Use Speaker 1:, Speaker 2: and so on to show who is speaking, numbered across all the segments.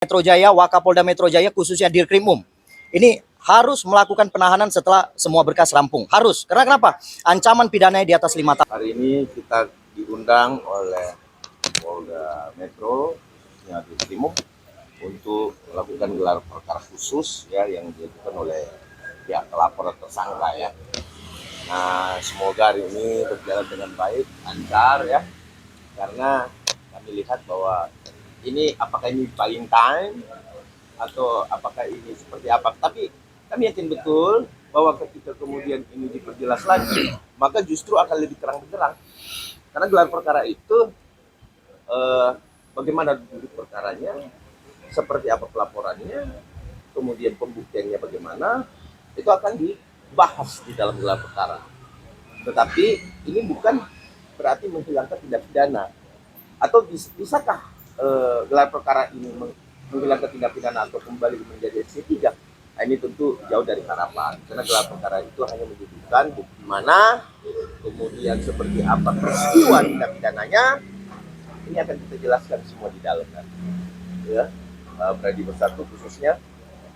Speaker 1: Metro Jaya, Wakapolda Metro Jaya khususnya Dirkrimum ini harus melakukan penahanan setelah semua berkas rampung. Harus. Karena kenapa? Ancaman pidananya di atas 5 tahun.
Speaker 2: Hari ini kita diundang oleh Polda Metro Dirkrimum untuk melakukan gelar perkara khusus ya yang dilakukan oleh pihak pelapor atau tersangka ya. Nah, semoga hari ini berjalan dengan baik, lancar ya. Karena kami lihat bahwa ini apakah ini buying time atau apakah ini seperti apa, tapi kami yakin betul bahwa ketika kemudian ini diperjelas lagi maka justru akan lebih terang benderang karena gelar perkara itu bagaimana duduk perkaranya, seperti apa pelaporannya, kemudian pembuktiannya bagaimana, itu akan dibahas di dalam gelar perkara. Tetapi ini bukan berarti menghilangkan tindak pidana atau bisakah gelar perkara ini menghilangkan tindak pidana atau kembali menjadi SP3. Nah, ini tentu jauh dari harapan karena gelar perkara itu hanya menunjukkan bukti mana, kemudian seperti apa peristiwa tindak pidananya, ini akan kita jelaskan semua di dalam nanti. Ya, Pradi Bersatu khususnya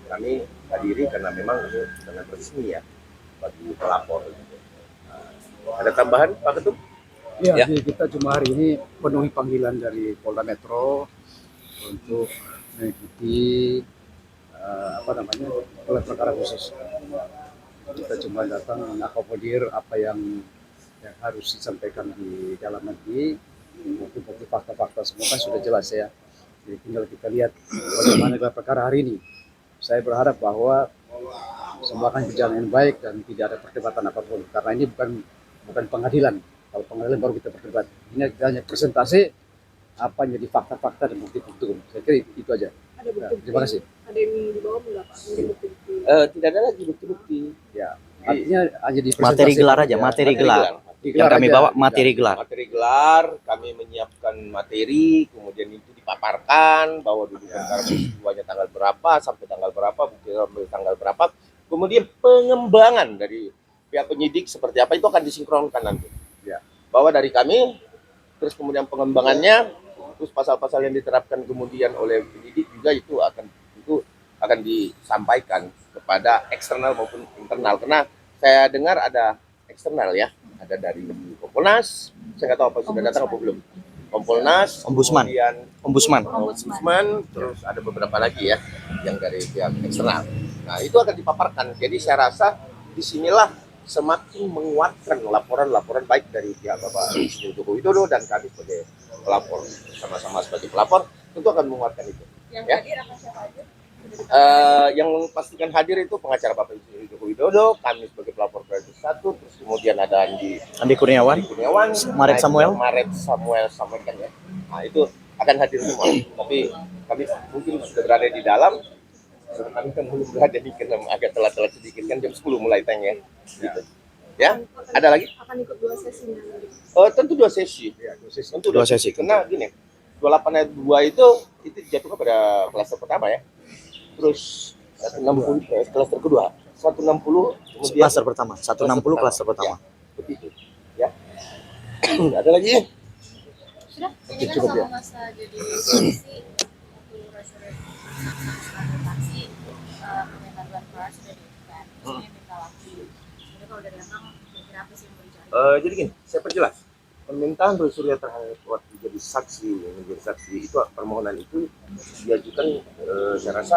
Speaker 2: kami hadiri karena memang ini sangat resmi ya bagi pelapor. Ada tambahan Pak Ketum?
Speaker 3: Ya, jadi kita cuma hari ini penuhi panggilan dari Polda Metro untuk mengikuti gelar perkara khusus. Kita cuma datang mengakomodir apa yang harus disampaikan di dalam negeri, bukti-bukti fakta-fakta semua kan sudah jelas ya. Jadi tinggal kita lihat bagaimana gelar perkara hari ini. Saya berharap bahwa semua akan berjalan dengan baik dan tidak ada perdebatan apapun karena ini bukan pengadilan. Kalau pengadilan baru kita berdebat. Ini hanya presentasi apa yang jadi fakta-fakta dan bukti-bukti. Saya kira itu aja.
Speaker 4: Ada bukti-bukti.
Speaker 3: Nah, terima kasih.
Speaker 4: Ada yang dibawa enggak Pak? Bukti-bukti.
Speaker 2: Tidak ada lagi bukti-bukti.
Speaker 3: Ya, artinya hanya di presentasi.
Speaker 1: Materi gelar aja, materi gelar. Yang kami bawa materi gelar.
Speaker 2: Materi gelar, kami menyiapkan materi, kemudian itu dipaparkan bahwa dulu perkara peristiwanya tanggal berapa sampai tanggal berapa, bukti sampai tanggal berapa. Kemudian pengembangan dari pihak penyidik seperti apa itu akan disinkronkan nanti. Ya, bahwa dari kami, terus kemudian pengembangannya, terus pasal-pasal yang diterapkan kemudian oleh penyidik juga itu akan disampaikan kepada eksternal maupun internal. Karena saya dengar ada eksternal ya, ada dari Kompolnas, saya nggak tahu apa sudah datang apa belum. Kompolnas,
Speaker 1: Ombudsman.
Speaker 2: kemudian
Speaker 1: Ombudsman.
Speaker 2: terus ada beberapa lagi ya yang dari pihak eksternal. Nah itu akan dipaparkan. Jadi saya rasa disinilah semakin menguatkan laporan-laporan baik dari pihak Bapak Presiden Joko Widodo dan kami sebagai pelapor, sama-sama sebagai pelapor tentu akan menguatkan itu.
Speaker 4: Yang
Speaker 2: Ya.
Speaker 4: hadir apa siapa aja?
Speaker 2: Yang pastikan hadir itu pengacara Bapak Presiden Joko Widodo, kami sebagai pelapor Pradi Bersatu, terus kemudian ada
Speaker 1: Andi Kurniawan, Maret Samuel
Speaker 2: sampaikan ya. Nah itu akan hadir semua. Tapi kami mungkin sudah berada di dalam. Kami kan belum berada di karena agak telat-telat sedikit kan jam 10 mulai tanya. Gitu. Ya, ada lagi?
Speaker 4: Akan ikut 2 sesi nanti.
Speaker 2: Tentu 2 sesi.
Speaker 3: Ya,
Speaker 2: Tentu 2 sesi. Karena gini, 28 ayat 2 itu jatuh kepada klaster pertama ya. Terus 160 klaster kedua. 160 kemudian
Speaker 1: klaster pertama. 160 klaster pertama.
Speaker 2: Ya, begitu. Ya. Ada lagi?
Speaker 5: Sudah, ini kan
Speaker 2: Cukup,
Speaker 5: sama
Speaker 2: ya.
Speaker 5: masa jadi polisi waktu resurreksi permintaan gelar perkara sudah dilakukan. Maksudnya minta lagi. Jadi kalau dari Abang kira-kira apa sih yang mau dicari?
Speaker 2: Jadi gini, saya perjelas. Permintaan Resurya terhadap waktu jadi menjadi saksi itu permohonan itu diajukan. Saya rasa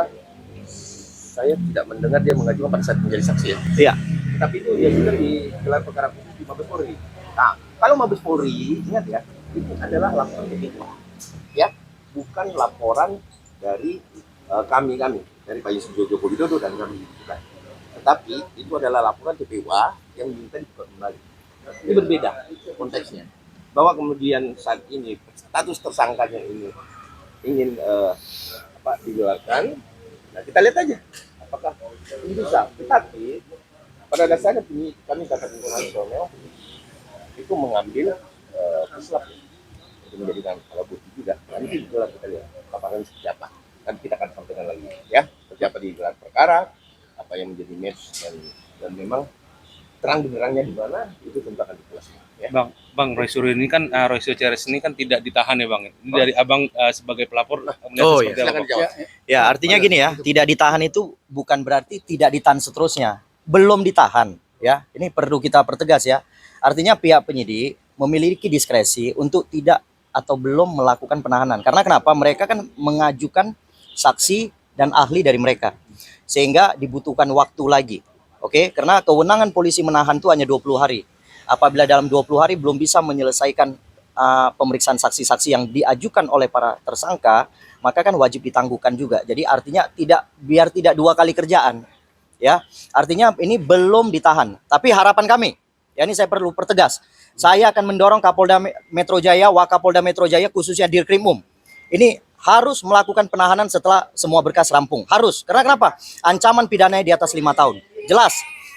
Speaker 2: saya tidak mendengar dia mengajukan pada saat menjadi saksi ya.
Speaker 1: Iya.
Speaker 2: Tapi itu diajukan di gelar perkara khusus di Mabes Polri. Nah, kalau Mabes Polri ingat ya, itu adalah laporan TPWA, ya, bukan laporan dari kami dari Pak Joko Widodo dan kami bukan. Tetapi itu adalah laporan TPWA yang diminta dibuka kembali. Ini berbeda konteksnya. Bahwa kemudian saat ini status tersangkanya ini ingin digelarkan. Nah, kita lihat aja apakah ini bisa. Tetapi pada dasarnya kami katakan internasional itu mengambil Islam untuk menjadikan alat bukti juga. Nanti gelar kita lihat paparan seperti apa. Nanti kita akan sampaikan lagi ya seperti apa di gelar perkara, apa yang menjadi match dan memang terang benderangnya di mana itu tentu akan dijelaskan.
Speaker 6: Bang Roy Suryo ini kan Roy Suryo Ceres ini kan tidak ditahan ya Bang. Ini dari Abang sebagai pelapor melihat
Speaker 1: Oh,
Speaker 6: seperti apa,
Speaker 2: Silakan
Speaker 6: Bang?
Speaker 2: dijawab.
Speaker 1: Ya, artinya gini ya, tidak ditahan itu bukan berarti tidak ditahan seterusnya. Belum ditahan, ya. Ini perlu kita pertegas ya. Artinya pihak penyidik memiliki diskresi untuk tidak atau belum melakukan penahanan. Karena kenapa? Mereka kan mengajukan saksi dan ahli dari mereka. Sehingga dibutuhkan waktu lagi. Oke, karena kewenangan polisi menahan itu hanya 20 hari. Apabila dalam 20 hari belum bisa menyelesaikan pemeriksaan saksi-saksi yang diajukan oleh para tersangka, maka kan wajib ditangguhkan juga. Jadi artinya biar tidak dua kali kerjaan. Ya, artinya ini belum ditahan. Tapi harapan kami, ya ini saya perlu pertegas. Saya akan mendorong Kapolda Metro Jaya, Wakapolda Metro Jaya khususnya Dirkrimum. Ini harus melakukan penahanan setelah semua berkas rampung. Harus. Karena kenapa? Ancaman pidananya di atas 5 tahun. Jelas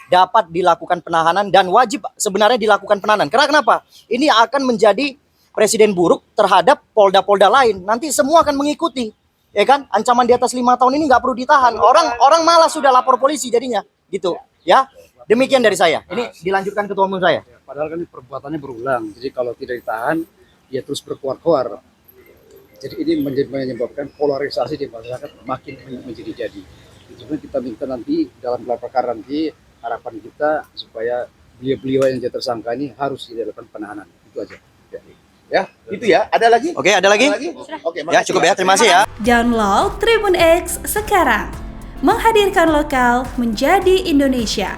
Speaker 1: dapat dilakukan penahanan dan wajib sebenarnya dilakukan penahanan. Karena kenapa? Ini akan menjadi presiden buruk terhadap polda-polda lain. Nanti semua akan mengikuti. Ya kan? Ancaman di atas 5 tahun ini nggak perlu ditahan. Orang malah sudah lapor polisi jadinya. Gitu. Ya. Demikian dari saya. Ini dilanjutkan ketua umum saya.
Speaker 3: Padahal kan perbuatannya berulang. Jadi kalau tidak ditahan, dia terus berkuar-kuar. Jadi ini menyebabkan polarisasi di masyarakat makin menjadi-jadi. Cuma kita minta nanti dalam gelar perkara nanti harapan kita supaya beliau-beliau yang jadi tersangka ini harus dilakukan penahanan. Itu aja.
Speaker 2: Ya, itu ya. Ada lagi?
Speaker 1: Oke, ada lagi?
Speaker 2: Oke,
Speaker 1: Ya, cukup ya. Terima kasih ya.
Speaker 7: Download Tribun X sekarang. Menghadirkan lokal menjadi Indonesia.